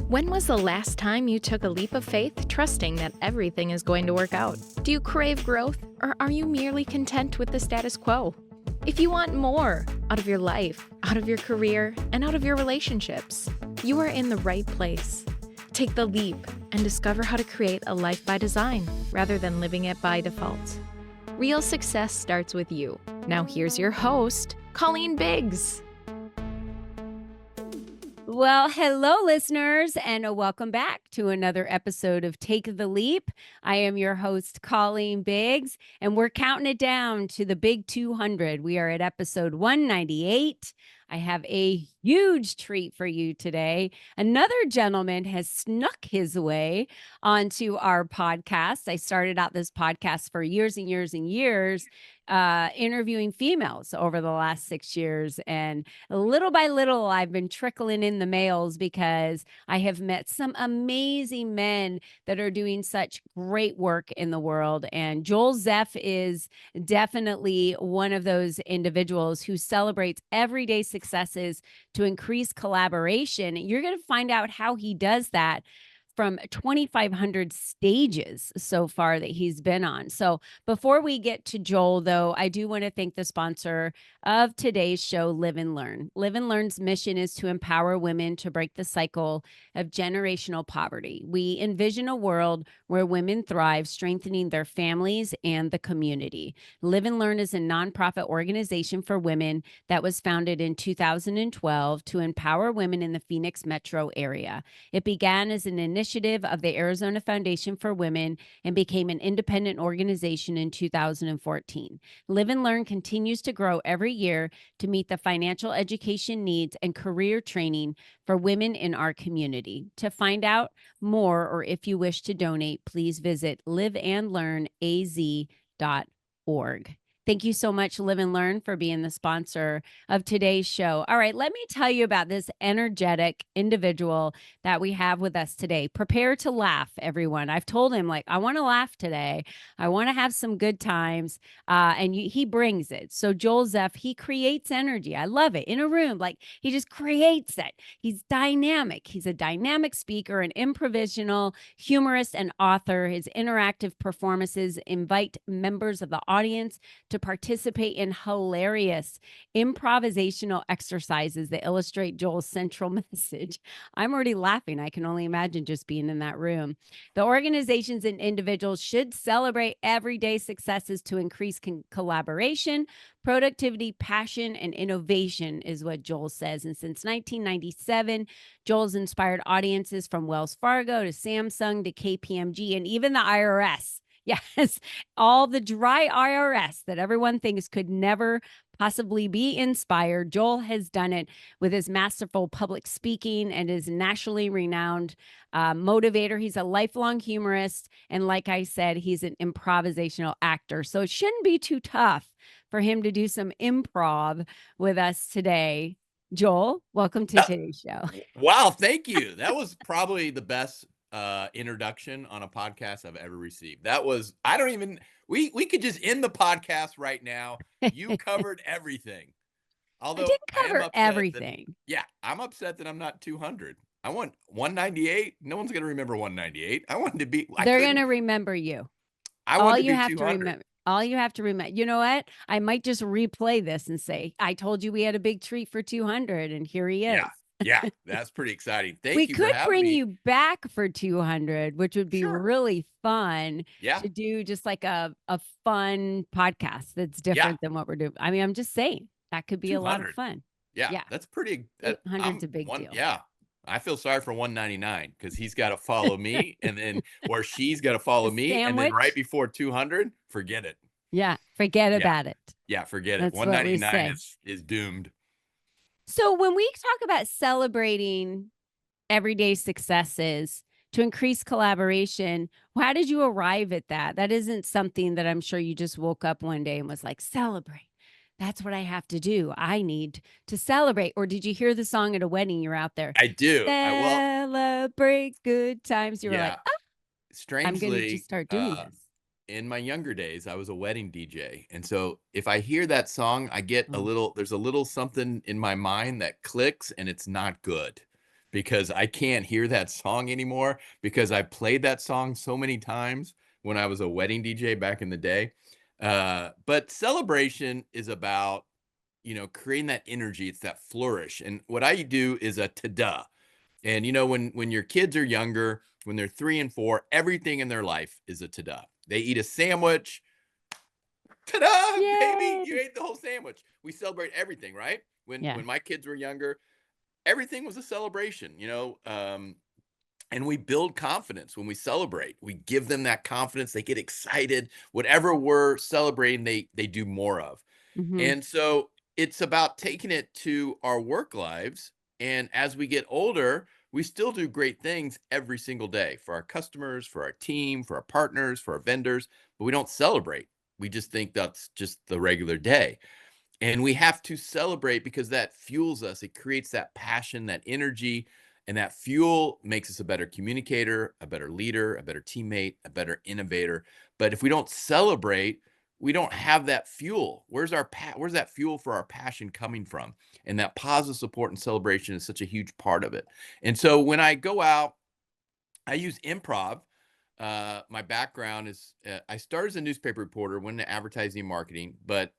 When was the last time you took a leap of faith, trusting that everything is going to work out? Do you crave growth, or are you merely content with the status quo? If you want more out of your life, out of your career, and out of your relationships, you are in the right place. Take the leap and discover how to create a life by design rather than living it by default. Real success starts with you. Now here's your host, Colleen Biggs. Well, hello, listeners, and welcome back to another episode of Take the Leap. I am your host, Colleen Biggs, and we're counting it down to the big 200. We are at episode 198. I have a huge treat for you today. Another gentleman has snuck his way onto our podcast. I started out this podcast for years and years and years, interviewing females over the last 6 years. And little by little, I've been trickling in the males because I have met some amazing men that are doing such great work in the world. And Joel Zeff is definitely one of those individuals who celebrates everyday successes to increase collaboration. You're going to find out how he does that from 2,500 stages so far that he's been on. So before we get to Joel, though, I do want to thank the sponsor of today's show, Live and Learn. Live and Learn's mission is to empower women to break the cycle of generational poverty. We envision a world where women thrive, strengthening their families and the community. Live and Learn is a nonprofit organization for women that was founded in 2012 to empower women in the Phoenix metro area. It began as an initiative of the Arizona Foundation for Women and became an independent organization in 2014. Live and Learn continues to grow every year to meet the financial education needs and career training for women in our community. To find out more, or if you wish to donate, please visit liveandlearnaz.org. Thank you so much, Live and Learn, for being the sponsor of today's show. All right, let me tell you about this energetic individual that we have with us today. Prepare to laugh, everyone. I've told him, I want to laugh today. I want to have some good times, and he brings it. So Joel Zeff, he creates energy. I love it. In a room, he just creates it. He's dynamic. He's a dynamic speaker, an improvisational, humorist, and author. His interactive performances invite members of the audience to participate in hilarious improvisational exercises that illustrate Joel's central message. I'm already laughing. I can only imagine just being in that room. The organizations and individuals should celebrate everyday successes to increase collaboration, productivity, passion, and innovation is what Joel says. And since 1997, Joel's inspired audiences from Wells Fargo to Samsung to KPMG and even the IRS. Yes, all the dry IRS that everyone thinks could never possibly be inspired. Joel has done it with his masterful public speaking and his nationally renowned motivator. He's a lifelong humorist. And like I said, he's an improvisational actor. So it shouldn't be too tough for him to do some improv with us today. Joel, welcome to today's show. Wow, thank you. That was probably the best introduction on a podcast I've ever received. That was, we could just end the podcast right now. You covered everything. Although I didn't cover everything. I'm upset that I'm not 200. I want 198. No one's going to remember 198. I wanted to be. They're going to remember you. All you have to remember. All you have to remember. You know what? I might just replay this and say, I told you we had a big treat for 200, and here he is. Yeah, that's pretty exciting. Thank you. We could bring you back for 200, which would be really fun to do, just like a fun podcast that's different than what we're doing. I mean, I'm just saying that could be 200. A lot of fun. Yeah. That's pretty. 800's a big deal. Yeah. I feel sorry for 199 because he's got to follow me and then, or she's got to follow me. And then right before 200, forget it. Yeah. Forget about it. Yeah. Forget it. 199 is doomed. So when we talk about celebrating everyday successes to increase collaboration, how did you arrive at that? That isn't something that I'm sure you just woke up one day and was like, celebrate. That's what I have to do. I need to celebrate. Or did you hear the song at a wedding? You're out there. I do. Celebrate good times. You were like, strangely, I'm going to just start doing this. In my younger days, I was a wedding DJ. And so if I hear that song, I get there's a little something in my mind that clicks and it's not good because I can't hear that song anymore because I played that song so many times when I was a wedding DJ back in the day. But celebration is about, creating that energy. It's that flourish. And what I do is a ta-da. And when your kids are younger, when they're 3 and 4, everything in their life is a ta-da. They eat a sandwich, ta-da, baby, Yay! you ate the whole sandwich. We celebrate everything, right? When Yeah. when my kids were younger, everything was a celebration, and we build confidence when we celebrate. We give them that confidence. They get excited. Whatever we're celebrating, they do more of. Hmm. And so it's about taking it to our work lives. And as we get older, we still do great things every single day for our customers, for our team, for our partners, for our vendors, but we don't celebrate. We just think that's just the regular day. And we have to celebrate because that fuels us. It creates that passion, that energy, and that fuel makes us a better communicator, a better leader, a better teammate, a better innovator. But if we don't celebrate, we don't have that fuel. Where's that fuel for our passion coming from? And that positive support and celebration is such a huge part of it. And so when I go out, I use improv. My background is I started as a newspaper reporter, went into advertising and marketing, but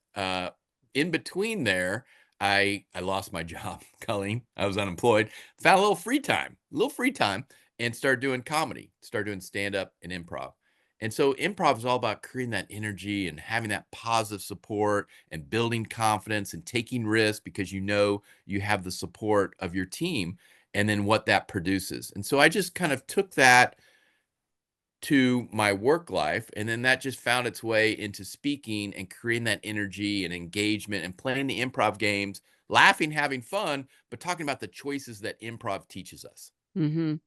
in between there, I lost my job, Colleen. I was unemployed. Found a little free time, and started doing comedy, started doing stand up and improv. And so improv is all about creating that energy and having that positive support and building confidence and taking risks because you have the support of your team and then what that produces. And so I just kind of took that to my work life, and then that just found its way into speaking and creating that energy and engagement and playing the improv games, laughing, having fun, but talking about the choices that improv teaches us. Hmm.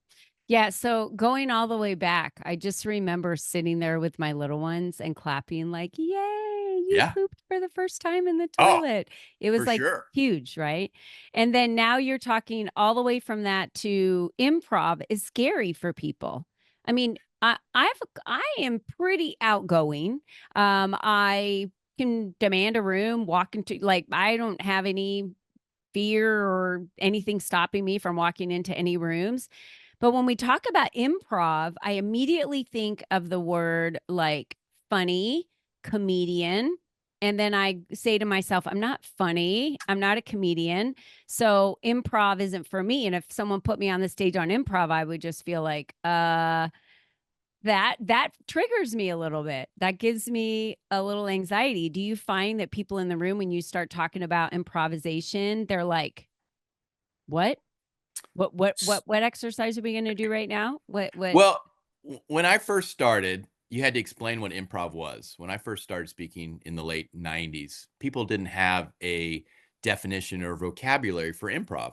Yeah, so going all the way back, I just remember sitting there with my little ones and clapping like, "Yay, you Yeah. pooped for the first time in the Oh, toilet." It was for like sure. huge, right? And then now you're talking all the way from that to improv is scary for people. I mean, I am pretty outgoing. I can demand a room, walk into like I don't have any fear or anything stopping me from walking into any rooms. But when we talk about improv, I immediately think of the word like funny, comedian. And then I say to myself, I'm not funny. I'm not a comedian. So improv isn't for me. And if someone put me on the stage on improv, I would just feel like, that triggers me a little bit. That gives me a little anxiety. Do you find that people in the room, when you start talking about improvisation, they're like, what? What exercise are we going to do right now? What? Well, when I first started, you had to explain what improv was. When I first started speaking in the late 90s, people didn't have a definition or vocabulary for improv.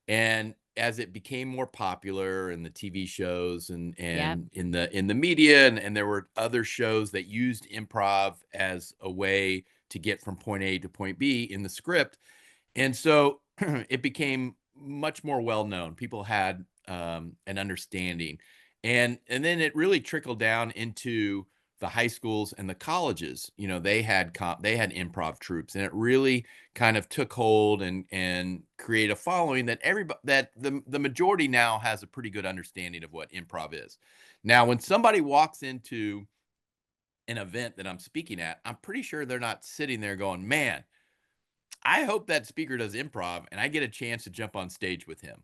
And as it became more popular in the TV shows and Yeah. in the media, and there were other shows that used improv as a way to get from point A to point B in the script, and so it became much more well known. People had an understanding, and then it really trickled down into the high schools and the colleges. They had improv troops, and it really kind of took hold and create a following that everybody that the majority now has a pretty good understanding of what improv is. Now, when somebody walks into an event that I'm speaking at, I'm pretty sure they're not sitting there going, "Man, I hope that speaker does improv and I get a chance to jump on stage with him,"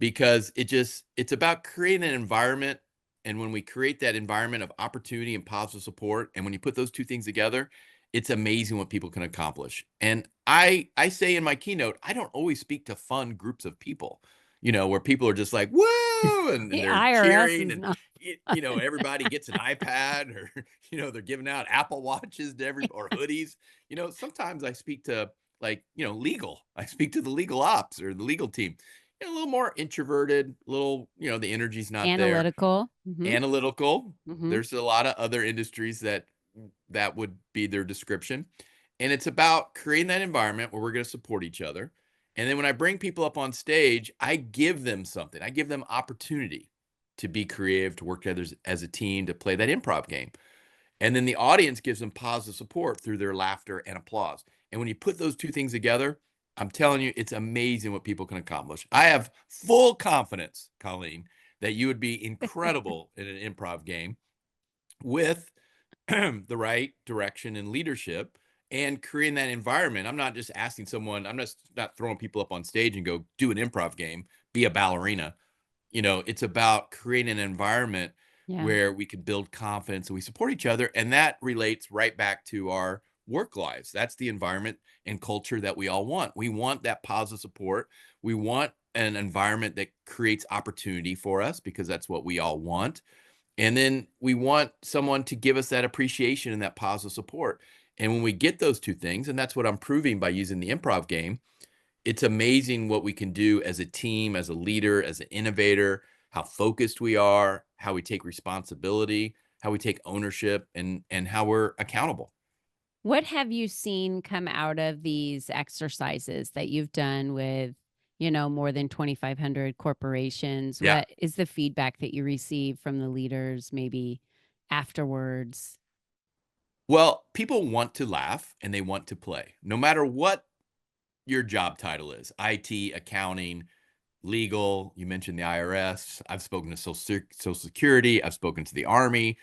because it's about creating an environment. And when we create that environment of opportunity and positive support, and when you put those two things together, it's amazing what people can accomplish. And I say in my keynote, I don't always speak to fun groups of people, where people are just like, woo, and The they're IRS cheering, is and not. everybody gets an iPad, or they're giving out Apple Watches to or hoodies. Sometimes I speak to, like, legal. I speak to the legal ops or the legal team, a little more introverted, little, the energy's not there. Analytical. Hmm. Analytical. Hmm. There's a lot of other industries that would be their description. And it's about creating that environment where we're going to support each other. And then when I bring people up on stage, I give them something. I give them opportunity to be creative, to work together as a team, to play that improv game. And then the audience gives them positive support through their laughter and applause. And when you put those two things together, I'm telling you, it's amazing what people can accomplish. I have full confidence, Colleen, that you would be incredible in an improv game with the right direction and leadership and creating that environment. I'm not just asking someone, I'm just not throwing people up on stage and go do an improv game, be a ballerina. It's about creating an environment Yeah. where we can build confidence and we support each other. And that relates right back to our work lives. That's the environment and culture that we all want. We want that positive support. We want an environment that creates opportunity for us because that's what we all want. And then we want someone to give us that appreciation and that positive support. And when we get those two things, and that's what I'm proving by using the improv game, it's amazing what we can do as a team, as a leader, as an innovator, how focused we are, how we take responsibility, how we take ownership, and how we're accountable. What have you seen come out of these exercises that you've done with, more than 2,500 corporations? Yeah. What is the feedback that you receive from the leaders maybe afterwards? Well, people want to laugh and they want to play, no matter what your job title is: IT, accounting, legal. You mentioned the IRS. I've spoken to Social Security. I've spoken to the Army.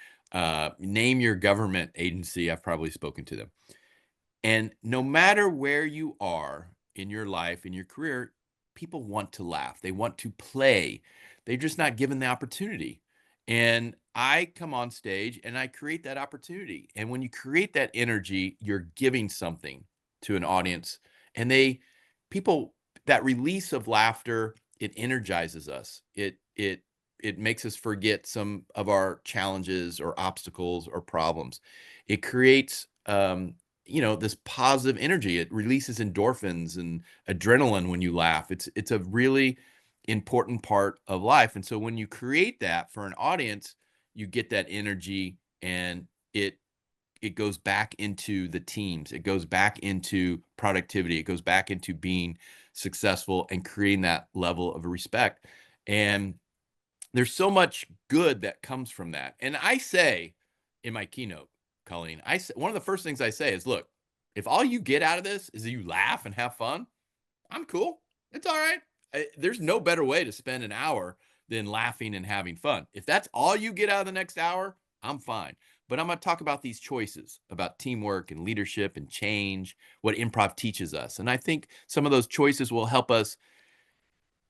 Name your government agency. I've probably spoken to them. And no matter where you are in your life, in your career, people want to laugh. They want to play. They're just not given the opportunity. And I come on stage and I create that opportunity. And when you create that energy, you're giving something to an audience. And people, that release of laughter, it energizes us. It makes us forget some of our challenges or obstacles or problems. It creates this positive energy. It releases endorphins and adrenaline when you laugh. It's a really important part of life. And so when you create that for an audience, you get that energy, and it goes back into the teams. It goes back into productivity. It goes back into being successful and creating that level of respect. And there's so much good that comes from that. And I say in my keynote, Colleen, one of the first things I say is, look, if all you get out of this is that you laugh and have fun, I'm cool. It's all right. There's no better way to spend an hour than laughing and having fun. If that's all you get out of the next hour, I'm fine. But I'm going to talk about these choices, about teamwork and leadership and change, what improv teaches us. And I think some of those choices will help us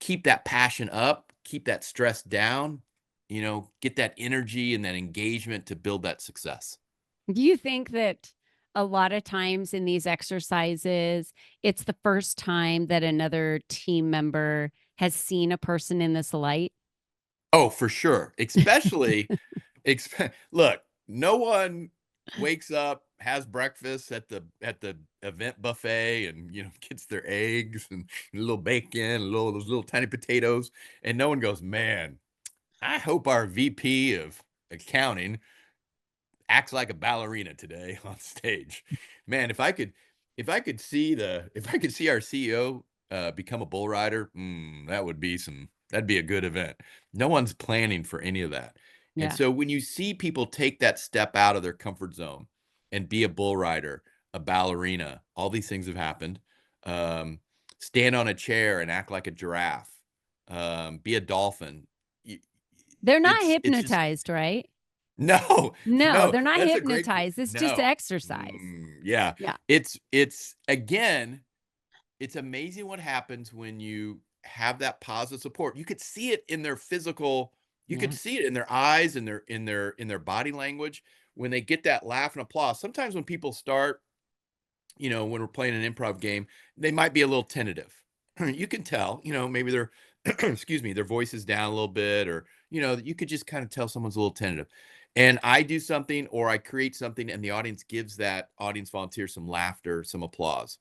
keep that passion up, keep that stress down, get that energy and that engagement to build that success. Do you think that a lot of times in these exercises, it's the first time that another team member has seen a person in this light? Oh, for sure. Especially, look, no one wakes up, has breakfast at the event buffet, and gets their eggs and a little bacon, those little tiny potatoes, and no one goes, man, I hope our VP of accounting acts like a ballerina today on stage. Man, if I could see our CEO become a bull rider, that'd be a good event. No one's planning for any of that. And Yeah. so when you see people take that step out of their comfort zone and be a bull rider, a ballerina, all these things have happened. Um, Stand on a chair and act like a giraffe, be a dolphin. y- They're not it's just hypnotized, right? no, No, no, they're not that's a great hypnotized. It's just no. exercise. Yeah. Yeah. It's again, it's amazing what happens when you have that positive support. You could see it in their physical, you could Yeah. see it in their eyes and in their body language when they get that laugh and applause. Sometimes when people start, when we're playing an improv game, they might be a little tentative. You can tell, maybe their excuse me, their voice is down a little bit, or you could just kind of tell someone's a little tentative. And I do something or I create something and the audience gives that audience volunteer some laughter, some applause.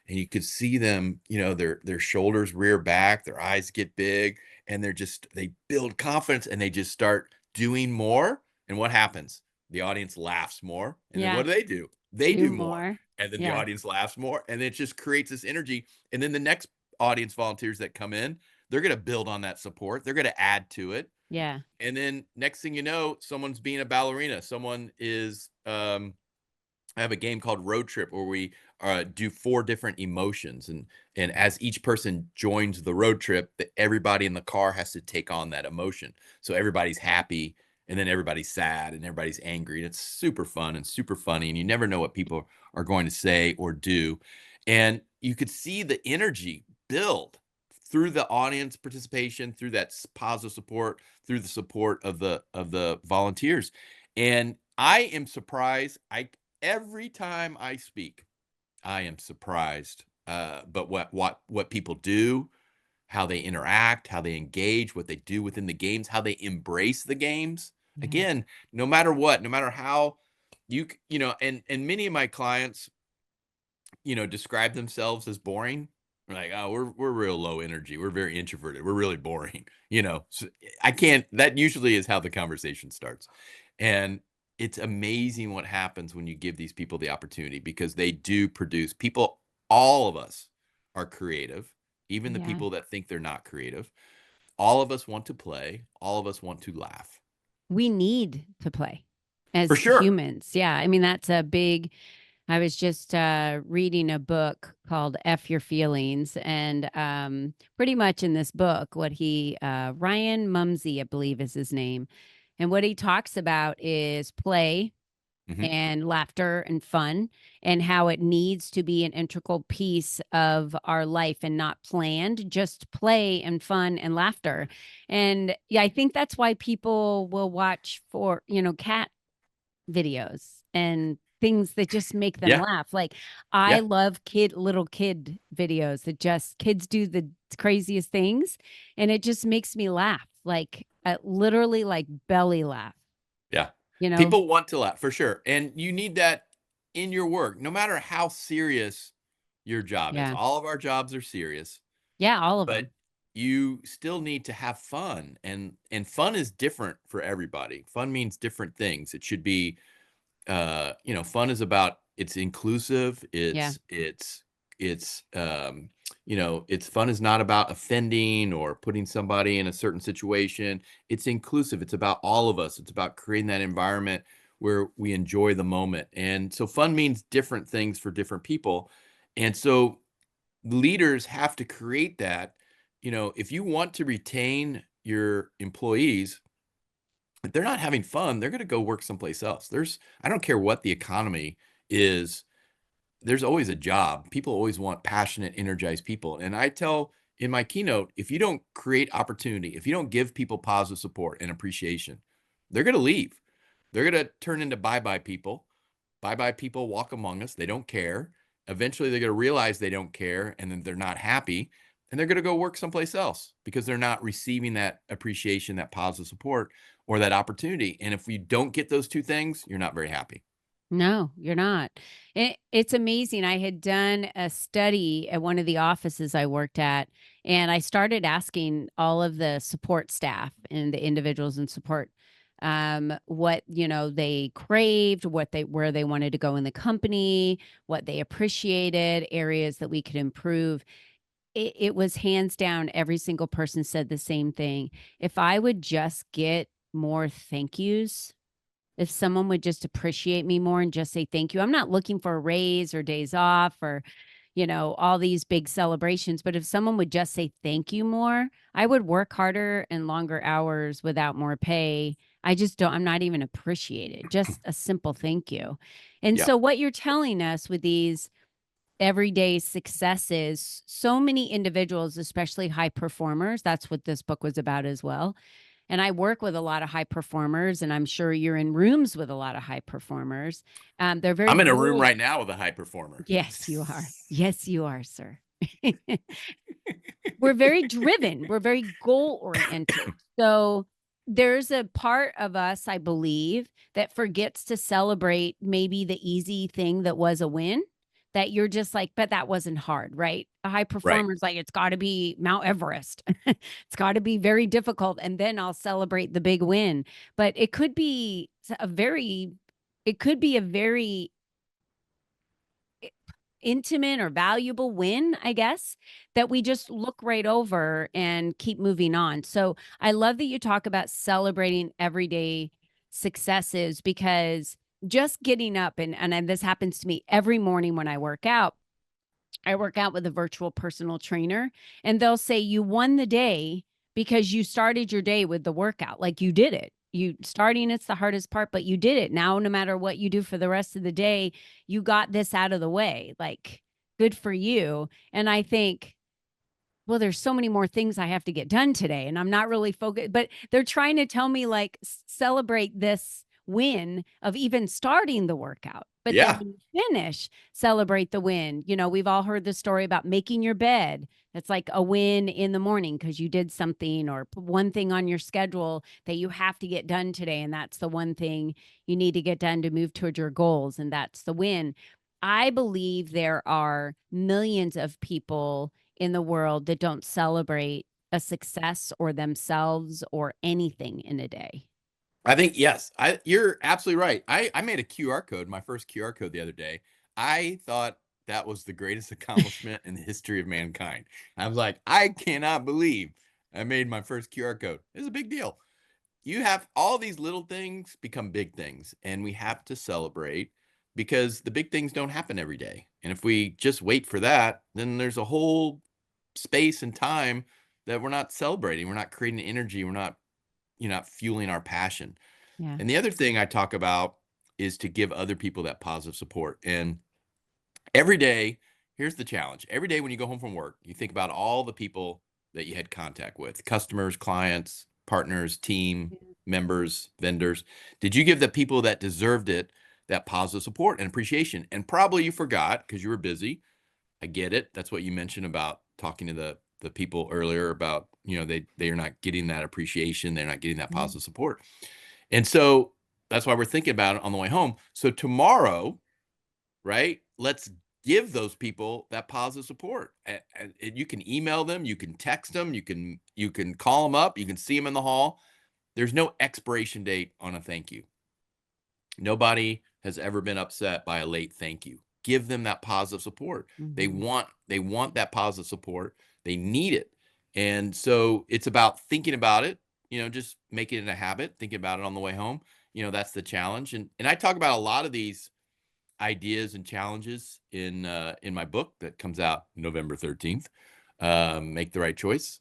And you could see them, their shoulders rear back, their eyes get big, and they build confidence and they just start doing more. And what happens? The audience laughs more. And then Yeah. what do? They Do do more. more. And then the Yeah. audience laughs more. And it just creates this energy. And then the next audience volunteers that come in, they're going to build on that support. They're going to add to it. Yeah. And then next thing you know, someone's being a ballerina. Someone is I have a game called Road Trip where we do 4 different emotions, and as each person joins the road trip, everybody in the car has to take on that emotion. So everybody's happy, and then everybody's sad, and everybody's angry. And it's super fun and super funny, and you never know what people are going to say or do. And you could see the energy build through the audience participation, through that positive support, through the support of the volunteers. And I am surprised. Every time I speak, I am surprised. But what people do, how they interact, how they engage, what they do within the games, how they embrace the games. Yeah. Again, no matter what, no matter how and many of my clients, describe themselves as boring. We're like, oh, we're real low energy. We're very introverted. We're really boring. So I can't. That usually is how the conversation starts, and it's amazing what happens when you give these people the opportunity, because they do produce people. All of us are creative, even the Yeah. people that think they're not creative. All of us want to play. All of us want to laugh. We need to play as For sure. humans. Yeah. I mean, that's a big, I was just reading a book called F Your Feelings. And pretty much in this book, Ryan Mumsey, I believe is his name. And what he talks about is play Mhm. and laughter and fun, and how it needs to be an integral piece of our life and not planned, just play and fun and laughter. And yeah, I think that's why people will watch for, cat videos and things that just make them Yeah. laugh. Like I Yeah. love little kid videos that just kids do the craziest things, and it just makes me laugh. Like literally like belly laugh, Yeah. you know? People want to laugh for sure. And you need that in your work, no matter how serious your job is. Yeah. All of our jobs are serious, Yeah, all of but them. you still need to have fun. And fun is different for everybody. Fun means different things. It should be fun is about, it's inclusive, Yeah. it's fun is not about offending or putting somebody in a certain situation. It's inclusive. It's about all of us. It's about creating that environment where we enjoy the moment. And so fun means different things for different people. And so leaders have to create that. If you want to retain your employees, if they're not having fun, they're going to go work someplace else. I don't care what the economy is, there's always a job. People always want passionate, energized people. And I tell in my keynote, if you don't create opportunity, if you don't give people positive support and appreciation, they're going to leave. They're going to turn into bye-bye people. Bye-bye people walk among us. They don't care. Eventually, they're going to realize they don't care, and then they're not happy, and they're going to go work someplace else because they're not receiving that appreciation, that positive support, or that opportunity. And if you don't get those two things, you're not very happy. No, you're not. It's amazing. I had done a study at one of the offices I worked at, and I started asking all of the support staff and the individuals in support what they craved, where they wanted to go in the company, what they appreciated, areas that we could improve. It was hands down, every single person said the same thing. If I would just get more thank yous, if someone would just appreciate me more and just say thank you. I'm not looking for a raise or days off or, all these big celebrations. But if someone would just say thank you more, I would work harder and longer hours without more pay. I'm not even appreciated. Just a simple thank you. And Yeah. so, what you're telling us with these everyday successes, so many individuals, especially high performers, that's what this book was about as well. And I work with a lot of high performers, and I'm sure you're in rooms with a lot of high performers. They're very I'm in a room goal. right now with a high performer. Yes, you are. Yes, you are, sir. We're very driven. We're very goal oriented. So there's a part of us, I believe, that forgets to celebrate maybe the easy thing that was a win. That you're just like, but that wasn't hard, right? A high Right. performer's like, it's got to be Mount Everest. It's got to be very difficult. And then I'll celebrate the big win. But it could be a very intimate or valuable win, I guess, that we just look right over and keep moving on. So I love that you talk about celebrating everyday successes, because just getting up and this happens to me every morning when I work out. I work out with a virtual personal trainer, and they'll say you won the day because you started your day with the workout. Like you did it. You starting, it's the hardest part, but you did it. Now, no matter what you do for the rest of the day, you got this out of the way. Like, good for you. And I think, well, there's so many more things I have to get done today, and I'm not really focused, but they're trying to tell me like celebrate this win of even starting the workout. But then Yeah. when you finish, celebrate the win. You know, we've all heard the story about making your bed. That's like a win in the morning because you did something or put one thing on your schedule that you have to get done today. And that's the one thing you need to get done to move towards your goals. And that's the win. I believe there are millions of people in the world that don't celebrate a success or themselves or anything in a day. I think, yes, you're absolutely right. I made a QR code, my first QR code the other day. I thought that was the greatest accomplishment in the history of mankind. I was like, I cannot believe I made my first QR code. It's a big deal. You have all these little things become big things, and we have to celebrate because the big things don't happen every day. And if we just wait for that, then there's a whole space and time that we're not celebrating. We're not creating energy. We're not, not fueling our passion. Yeah. And the other thing I talk about is to give other people that positive support. And every day, here's the challenge. Every day when you go home from work, you think about all the people that you had contact with, customers, clients, partners, team members, vendors. Did you give the people that deserved it that positive support and appreciation? And probably you forgot because you were busy. I get it. That's what you mentioned about talking to the people earlier about, they are not getting that appreciation. They're not getting that positive support. And so that's why we're thinking about it on the way home. So tomorrow, right, let's give those people that positive support. And you can email them, you can text them, you can call them up, you can see them in the hall. There's no expiration date on a thank you. Nobody has ever been upset by a late thank you. Give them that positive support. They want that positive support. They need it. And so it's about thinking about it, just making it a habit, thinking about it on the way home. That's the challenge. And I talk about a lot of these ideas and challenges in my book that comes out November 13th, Make the Right Choice.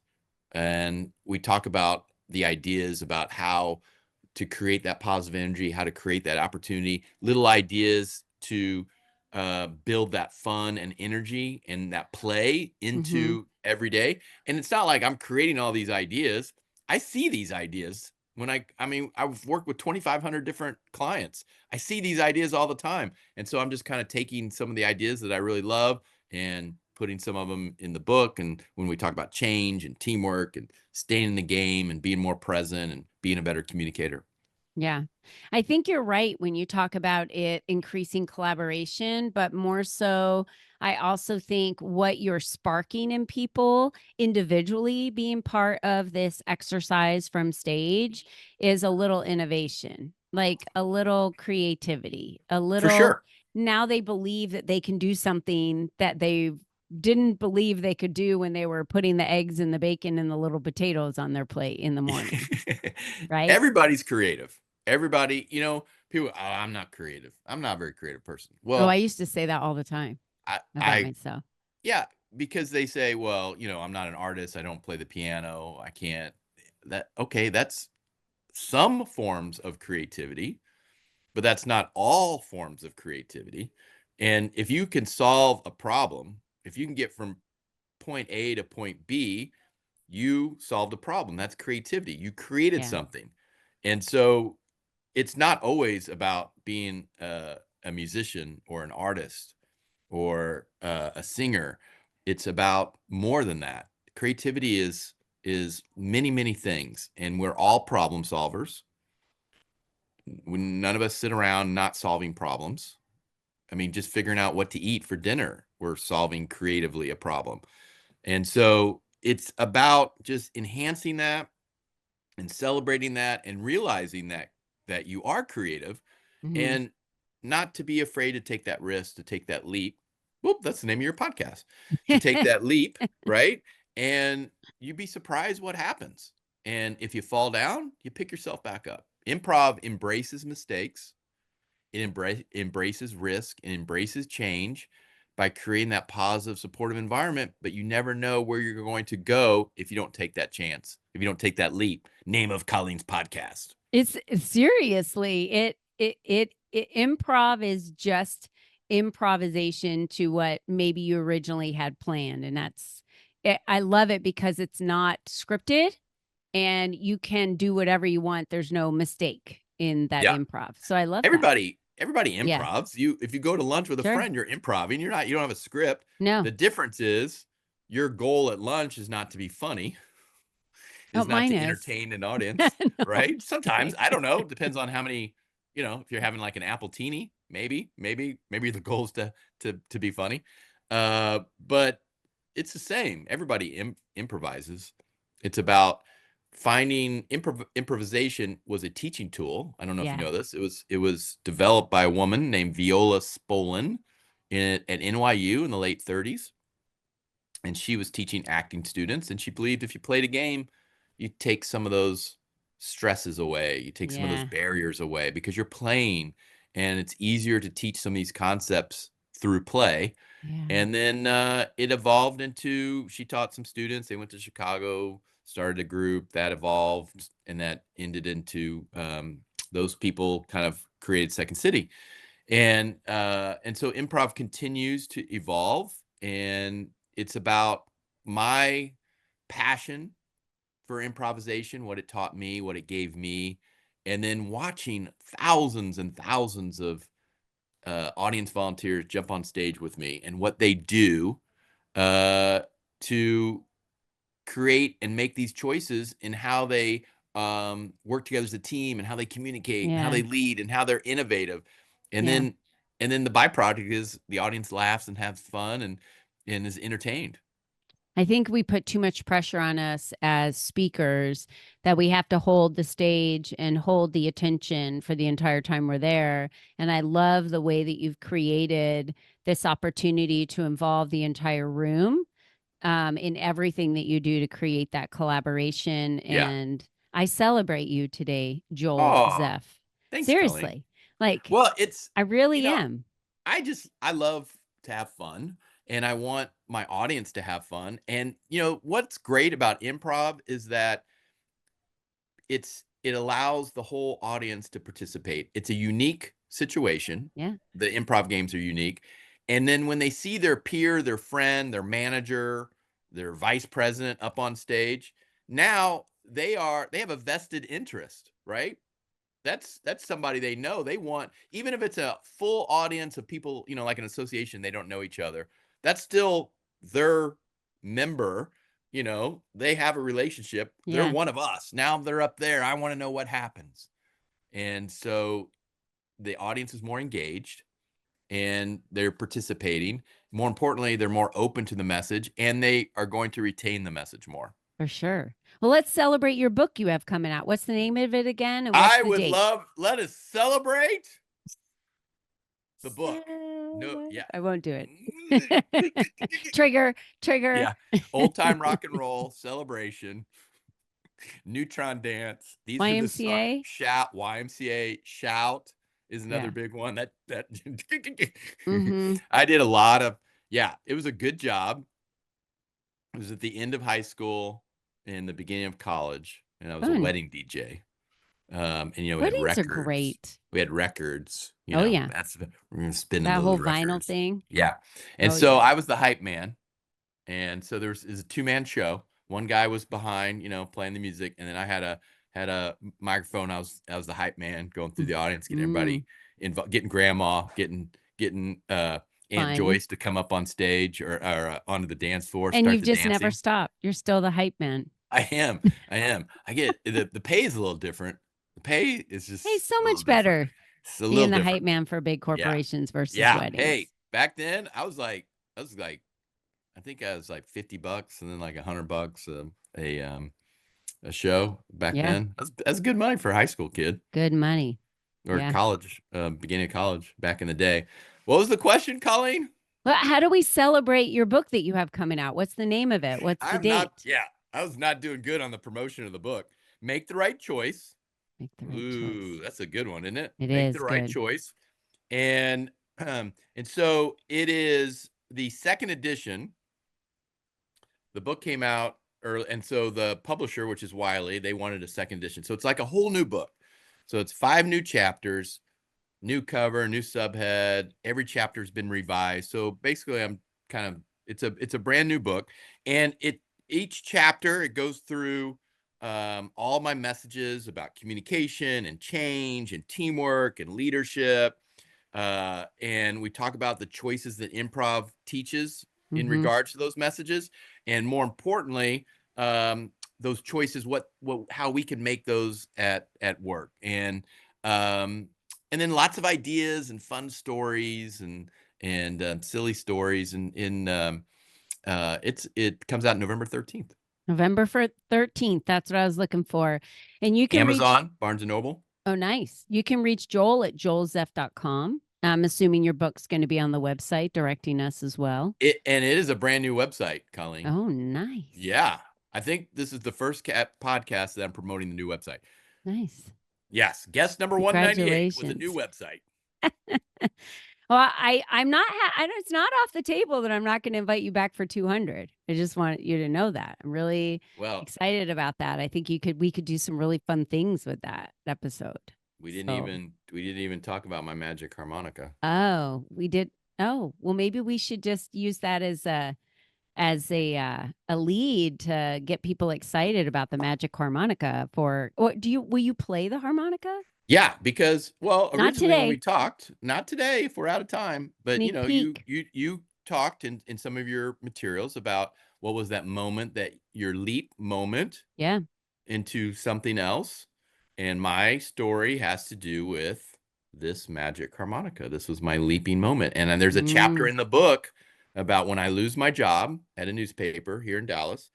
And we talk about the ideas about how to create that positive energy, how to create that opportunity, little ideas to build that fun and energy and that play into every day. And it's not like I'm creating all these ideas. I see these ideas when I've worked with 2,500 different clients. I see these ideas all the time. And so I'm just kind of taking some of the ideas that I really love and putting some of them in the book. And when we talk about change and teamwork and staying in the game and being more present and being a better communicator. Yeah. I think you're right when you talk about it increasing collaboration, but more so, I also think what you're sparking in people individually being part of this exercise from stage is a little innovation, like a little creativity, a For little. sure. Now they believe that they can do something that they didn't believe they could do when they were putting the eggs and the bacon and the little potatoes on their plate in the morning, right? Everybody's creative. Everybody, people, oh, I'm not creative. I'm not a very creative person. Oh, I Well, used to say that all the time about I myself. yeah, because they say, well, I'm not an artist. I don't play the piano. I can't okay, that's some forms of creativity, but that's not all forms of creativity. And if you can solve a problem, if you can get from point A to point B, you solved a problem. That's creativity. You created Yeah. something. And so it's not always about being a musician or an artist or a singer. It's about more than that. Creativity is many, many things, and we're all problem solvers. None of us sit around not solving problems. I mean, just figuring out what to eat for dinner, we're solving creatively a problem. And so it's about just enhancing that and celebrating that and realizing that you are creative Mhm. and not to be afraid to take that risk, to take that leap. Whoop, that's the name of your podcast. To take that leap, right? And you'd be surprised what happens. And if you fall down, you pick yourself back up. Improv embraces mistakes. It embraces risk and embraces change by creating that positive, supportive environment. But you never know where you're going to go if you don't take that chance, if you don't take that leap. Name of Colleen's podcast. It's seriously, improv is just improvisation to what maybe you originally had planned. And I love it because it's not scripted and you can do whatever you want. There's no mistake in that improv. So I love that. Everybody Yeah. improvs. If you go to lunch with a Sure. friend, you're improving. You don't have a script. No. The difference is your goal at lunch is not to be funny. Is not mine to is. entertain an audience, No, right? I'm Sometimes, kidding. I don't know, depends on how many, if you're having like an appletini, maybe the goal is to be funny. But it's the same. Everybody improvises. It's about finding improvisation was a teaching tool. I don't know if you know this. It was developed by a woman named Viola Spolin at NYU in the late 30s. And she was teaching acting students, and she believed if you played a game, you take some of those stresses away. You take some of those barriers away because you're playing, and it's easier to teach some of these concepts through play. Yeah. And then it evolved into, she taught some students. They went to Chicago, started a group that evolved, and that ended into those people kind of created Second City. And so improv continues to evolve, and it's about my passion for improvisation, what it taught me, what it gave me, and then watching thousands and thousands of audience volunteers jump on stage with me and what they do to create and make these choices in how they work together as a team and how they communicate and how they lead and how they're innovative. And then the byproduct is the audience laughs and has fun and is entertained. I think we put too much pressure on us as speakers that we have to hold the stage and hold the attention for the entire time we're there. And I love the way that you've created this opportunity to involve the entire room in everything that you do to create that collaboration. And I celebrate you today, Joel Zeff. Thanks, seriously. Colleen. Like, well, I really am. I love to have fun, and I want my audience to have fun. And what's great about improv is that it allows the whole audience to participate. It's a unique situation. Yeah. The improv games are unique. And then when they see their peer, their friend, their manager, their vice president up on stage, now they have a vested interest, right? That's somebody they know. They want, even if it's a full audience of people, like an association, they don't know each other. That's still their member. They have a relationship. They're one of us. Now they're up there. I want to know what happens. And so the audience is more engaged and they're participating. More importantly, they're more open to the message and they are going to retain the message more. For sure. Well, let's celebrate your book you have coming out. What's the name of it again? And what's the date? Let us celebrate the book. No, yeah. I won't do it. Trigger. Yeah. Old time rock and roll celebration. Neutron dance. These YMCA. Are the shout. YMCA shout is another big one. That I did a lot of. Yeah, it was a good job. It was at the end of high school and the beginning of college, and I was a wedding DJ. And we had records. Are great. We had records. We're gonna spin that those whole records. Vinyl thing. Yeah, and I was the hype man, and so there's a 2-man show. One guy was behind, playing the music, and then I had a microphone. I was the hype man, going through the audience, getting everybody involved, getting grandma, getting Aunt Joyce to come up on stage or onto the dance floor. And you've just never stopped. You're still the hype man. I am. I get the pay is a little different. The pay is just so much better. It's a being the hype man for big corporations versus weddings. Hey, back then I was like, I think I was like $50 and then like $100 a show back then. That's good money for a high school kid. Good money. Or college, beginning of college back in the day. What was the question, Colleen? Well, how do we celebrate your book that you have coming out? What's the name of it? What's the date? I was not doing good on the promotion of the book. Make the right choice. Make the right choice. That's a good one, isn't it? It Make is the right good. choice. And so it is the second edition. The book came out early, and so the publisher, which is Wiley, they wanted a second edition. So it's like a whole new book. So it's 5 new chapters, new cover, new subhead. Every chapter's been revised. So basically, I'm kind of it's a brand new book, and each chapter it goes through all my messages about communication and change and teamwork and leadership. And we talk about the choices that improv teaches in regards to those messages, and more importantly, those choices, how we can make those at work, and then lots of ideas and fun stories and silly stories, and it comes out November 13th. November 13th. That's what I was looking for. And you can reach Amazon, Barnes and Noble. Oh, nice. You can reach Joel at joelzeff.com. I'm assuming your book's going to be on the website directing us as well. And it is a brand new website, Colleen. Oh, nice. Yeah. I think this is the first podcast that I'm promoting the new website. Nice. Yes. Guest number 198 was a new website. Well, I'm not, it's not off the table that I'm not going to invite you back for 200. I just want you to know that. I'm really excited about that. I think we could do some really fun things with that episode. We didn't even talk about my magic harmonica. Oh, we did. Oh, well, maybe we should just use that as a lead to get people excited about the magic harmonica. Will you play the harmonica? Yeah, because originally when we talked, not today if we're out of time, but you talked in some of your materials about what was that moment, that your leap moment into something else. And my story has to do with this magic harmonica. This was my leaping moment. And then there's a chapter in the book about when I lose my job at a newspaper here in Dallas,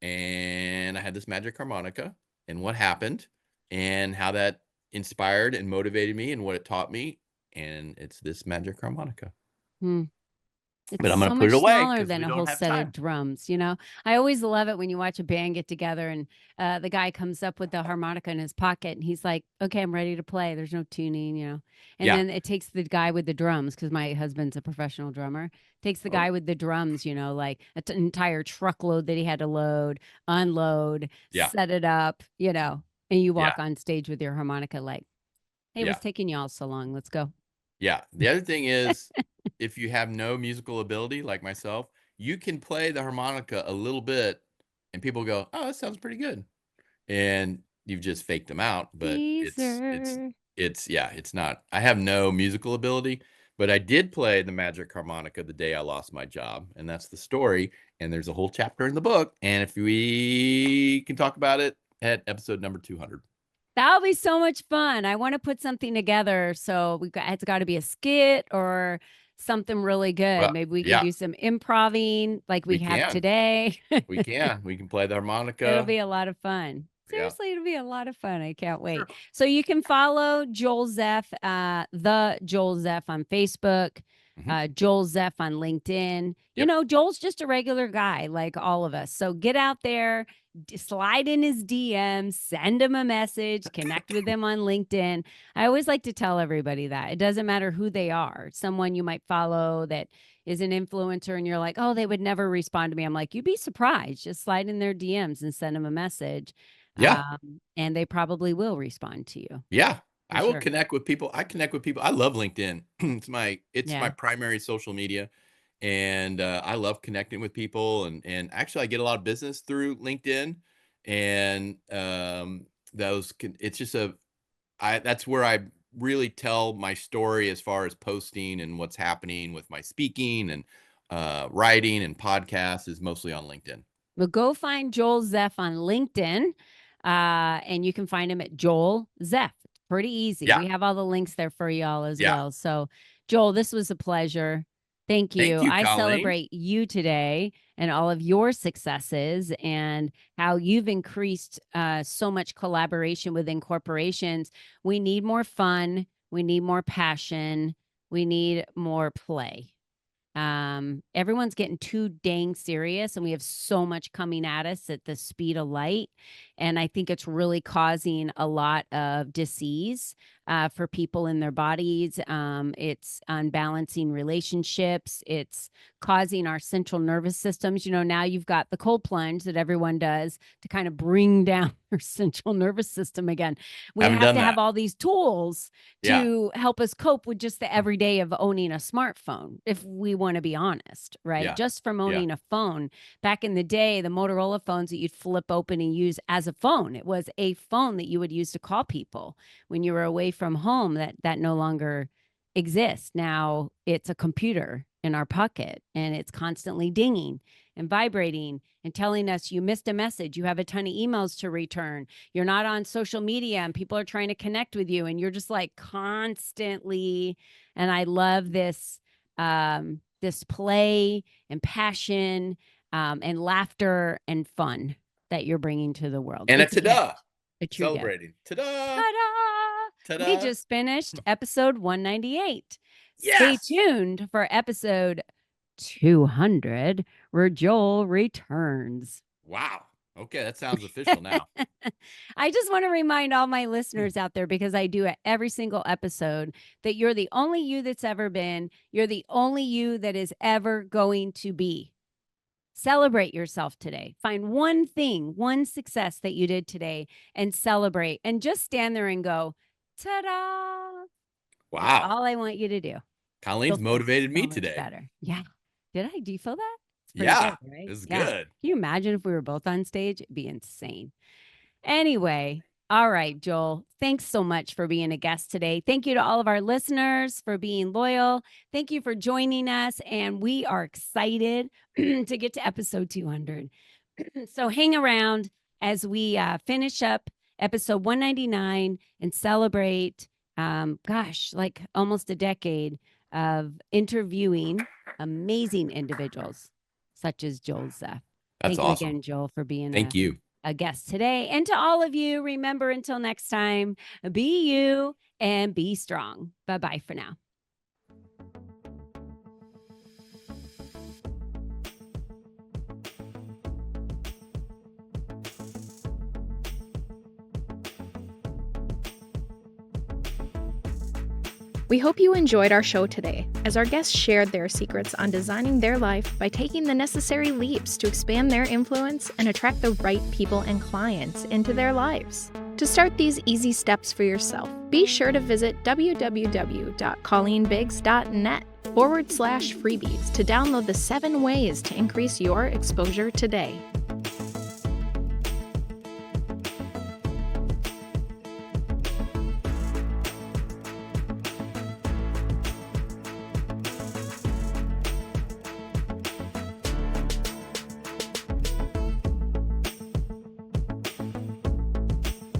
and I had this magic harmonica, and what happened, and how that inspired and motivated me, and what it taught me. And it's this magic harmonica. But I'm going to put it away smaller than a whole set of drums. I always love it when you watch a band get together and the guy comes up with the harmonica in his pocket and he's like, okay, I'm ready to play. There's no tuning, and then it takes the guy with the drums, because my husband's a professional drummer, takes the guy with the drums, like an entire truckload that he had to load, unload, set it up, and you walk on stage with your harmonica like, hey, what's taking y'all so long? Let's go. Yeah. The other thing is, if you have no musical ability like myself, you can play the harmonica a little bit and people go, oh, that sounds pretty good. And you've just faked them out. But it's not. I have no musical ability, but I did play the magic harmonica the day I lost my job. And that's the story. And there's a whole chapter in the book. And if we can talk about it at episode number 200. That'll be so much fun. I want to put something together. So it's got to be a skit or something really good. Well, maybe we can do some improving like we have today. We can play the harmonica. It'll be a lot of fun. Seriously, it'll be a lot of fun. I can't wait. Sure. So you can follow Joel Zeff, the Joel Zeff on Facebook, Joel Zeff on LinkedIn. Yep. Joel's just a regular guy like all of us. So get out there, slide in his DMs, send him a message, connect with him on LinkedIn. I always like to tell everybody that it doesn't matter who they are. Someone you might follow that is an influencer and you're like, oh, they would never respond to me. I'm like, you'd be surprised. Just slide in their DMs and send them a message. Yeah. And they probably will respond to you. Yeah. I will connect with people. I connect with people. I love LinkedIn. It's my primary social media. And I love connecting with people. And actually I get a lot of business through LinkedIn. And that's where I really tell my story as far as posting and what's happening with my speaking and writing and podcasts is mostly on LinkedIn. Well, go find Joel Zeff on LinkedIn. And you can find him at Joel Zeff. Pretty easy. Yeah. We have all the links there for y'all as well. So, Joel, this was a pleasure. Thank you. Colleen. I celebrate you today and all of your successes and how you've increased so much collaboration within corporations. We need more fun. We need more passion. We need more play. Everyone's getting too dang serious and we have so much coming at us at the speed of light. And I think it's really causing a lot of disease for people in their bodies. It's unbalancing relationships. It's causing our central nervous systems. Now you've got the cold plunge that everyone does to kind of bring down your central nervous system again. We Haven't have done to have that. all these tools Yeah. to help us cope with just the everyday of owning a smartphone, if we want to be honest, right? Yeah. Just from owning a phone. Back in the day, the Motorola phones that you'd flip open and use as a phone, it was a phone that you would use to call people when you were away from home. That no longer exists. Now it's a computer in our pocket, and it's constantly dinging and vibrating and telling us you missed a message. You have a ton of emails to return. You're not on social media and people are trying to connect with you, and you're just like constantly. And I love this, this play and passion, and laughter and fun that you're bringing to the world. And It's a ta-da. gift, a true gift. Celebrating. Ta-da. Ta-da! Ta-da. We just finished episode 198. Yes! Stay tuned for episode 200, where Joel returns. Wow. Okay, that sounds official now. I just want to remind all my listeners out there, because I do it every single episode, that you're the only you that's ever been. You're the only you that is ever going to be. Celebrate yourself today. Find one thing, one success that you did today, and celebrate. And just stand there and go, ta-da. Wow. That's all I want you to do. Colleen's Feels motivated so me much today. better. Yeah. Did I? Do you feel that? It's pretty Yeah. good, right? This is Yeah. good. Can you imagine if we were both on stage? It'd be insane. Anyway, all right, Joel, thanks so much for being a guest today. Thank you to all of our listeners for being loyal. Thank you for joining us. And we are excited to get to episode 200. So hang around as we finish up episode 199 and celebrate, like almost a decade of interviewing amazing individuals such as Joel Zeff. That's Thank awesome. you again, Joel, for being Thank you. a guest today. And to all of you, remember, until next time, be you and be strong. Bye-bye for now. We hope you enjoyed our show today, as our guests shared their secrets on designing their life by taking the necessary leaps to expand their influence and attract the right people and clients into their lives. To start these easy steps for yourself, be sure to visit www.colleenbiggs.net/freebies to download the 7 ways to increase your exposure today.